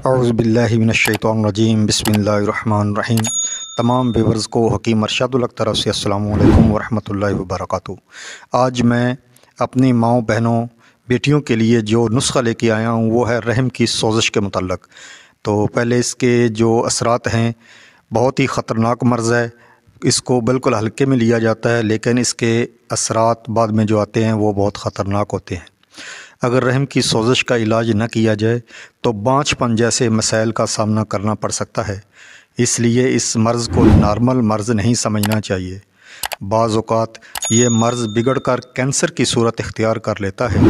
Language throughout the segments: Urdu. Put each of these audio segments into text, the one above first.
اعوذ باللہ من الشیطان الرجیم، بسم اللہ الرحمن الرحیم۔ تمام ویورز کو حکیم ارشاد الحق طرف سے السلام علیکم ورحمۃ اللہ وبرکاتہ۔ آج میں اپنی ماؤں بہنوں بیٹیوں کے لیے جو نسخہ لے کے آیا ہوں وہ ہے رحم کی سوزش کے متعلق۔ تو پہلے اس کے جو اثرات ہیں، بہت ہی خطرناک مرض ہے، اس کو بالکل ہلکے میں لیا جاتا ہے، لیکن اس کے اثرات بعد میں جو آتے ہیں وہ بہت خطرناک ہوتے ہیں۔ اگر رحم کی سوزش کا علاج نہ کیا جائے تو بانجھ پن جیسے مسائل کا سامنا کرنا پڑ سکتا ہے۔ اس لیے اس مرض کو نارمل مرض نہیں سمجھنا چاہیے۔ بعض اوقات یہ مرض بگڑ کر کینسر کی صورت اختیار کر لیتا ہے۔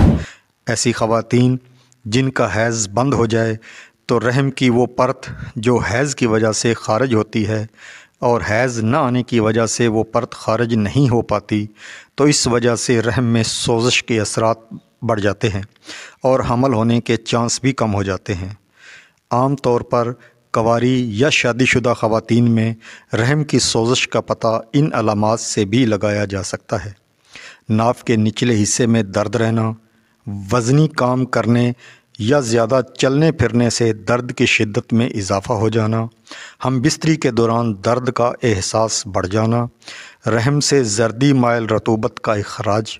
ایسی خواتین جن کا حیض بند ہو جائے تو رحم کی وہ پرت جو حیض کی وجہ سے خارج ہوتی ہے اور حیض نہ آنے کی وجہ سے وہ پرت خارج نہیں ہو پاتی، تو اس وجہ سے رحم میں سوزش کے اثرات بڑھ جاتے ہیں اور حمل ہونے کے چانس بھی کم ہو جاتے ہیں۔ عام طور پر کنواری یا شادی شدہ خواتین میں رحم کی سوزش کا پتہ ان علامات سے بھی لگایا جا سکتا ہے: ناف کے نچلے حصے میں درد رہنا، وزنی کام کرنے یا زیادہ چلنے پھرنے سے درد کی شدت میں اضافہ ہو جانا، ہم بستری کے دوران درد کا احساس بڑھ جانا، رحم سے زردی مائل رطوبت کا اخراج،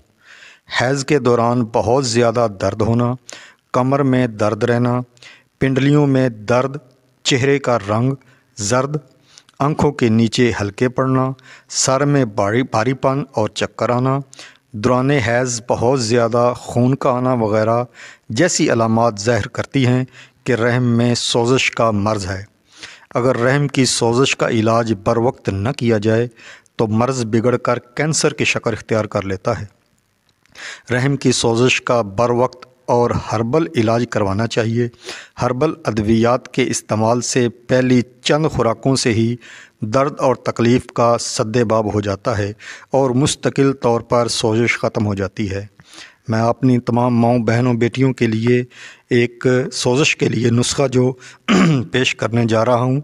حیض کے دوران بہت زیادہ درد ہونا، کمر میں درد رہنا، پنڈلیوں میں درد، چہرے کا رنگ زرد، آنکھوں کے نیچے ہلکے پڑنا، سر میں بھاری پن اور چکر آنا، دوران حیض بہت زیادہ خون کا آنا وغیرہ جیسی علامات ظاہر کرتی ہیں کہ رحم میں سوزش کا مرض ہے۔ اگر رحم کی سوزش کا علاج بر وقت نہ کیا جائے تو مرض بگڑ کر کینسر کی شکل اختیار کر لیتا ہے۔ رحم کی سوزش کا بر وقت اور ہربل علاج کروانا چاہیے۔ ہربل ادویات کے استعمال سے پہلی چند خوراکوں سے ہی درد اور تکلیف کا سد باب ہو جاتا ہے اور مستقل طور پر سوزش ختم ہو جاتی ہے۔ میں اپنی تمام ماؤں بہنوں بیٹیوں کے لیے ایک سوزش کے لیے نسخہ جو پیش کرنے جا رہا ہوں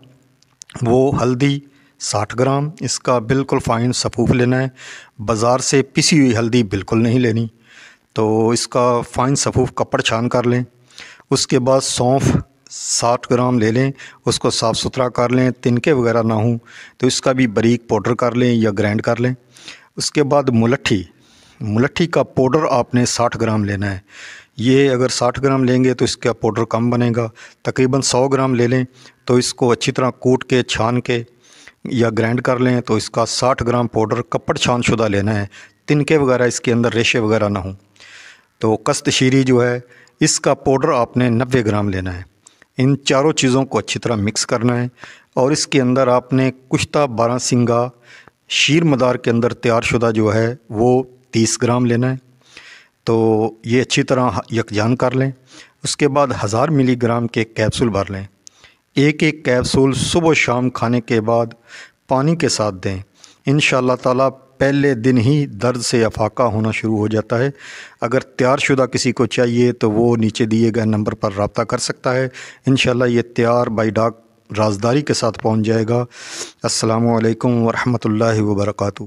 وہ ہلدی 60 گرام، اس کا بالکل فائن سفوف لینا ہے۔ بازار سے پسی ہوئی ہلدی بالکل نہیں لینی، تو اس کا فائن سفوف کپڑ چھان کر لیں۔ اس کے بعد سونف 60 گرام لے لیں، اس کو صاف ستھرا کر لیں، تنکے وغیرہ نہ ہوں تو اس کا بھی باریک پاؤڈر کر لیں یا گرائنڈ کر لیں۔ اس کے بعد ملٹھی کا پاؤڈر آپ نے 60 گرام لینا ہے۔ یہ اگر 60 گرام لیں گے تو اس کا پاؤڈر کم بنے گا، تقریباً 100 گرام لے لیں تو اس کو اچھی طرح کوٹ کے چھان کے یا گرائنڈ کر لیں تو اس کا 60 گرام پاؤڈر کپڑ چھان شدہ لینا ہے، تنکے وغیرہ اس کے اندر ریشے وغیرہ نہ ہوں۔ تو کست شیری جو ہے اس کا پاؤڈر آپ نے 90 گرام لینا ہے۔ ان چاروں چیزوں کو اچھی طرح مکس کرنا ہے اور اس کے اندر آپ نے کشتہ 12 سنگا شیر مدار کے اندر تیار شدہ جو ہے وہ 30 گرام لینا ہے۔ تو یہ اچھی طرح یکجان کر لیں۔ اس کے بعد 1000 ملی گرام کے کیپسول بھر لیں۔ ایک کیپسول صبح و شام کھانے کے بعد پانی کے ساتھ دیں۔ انشاءاللہ تعالیٰ پہلے دن ہی درد سے افاقہ ہونا شروع ہو جاتا ہے۔ اگر تیار شدہ کسی کو چاہیے تو وہ نیچے دیے گئے نمبر پر رابطہ کر سکتا ہے۔ انشاءاللہ یہ تیار بائی ڈاک رازداری کے ساتھ پہنچ جائے گا۔ السلام علیکم ورحمۃ اللہ وبرکاتہ۔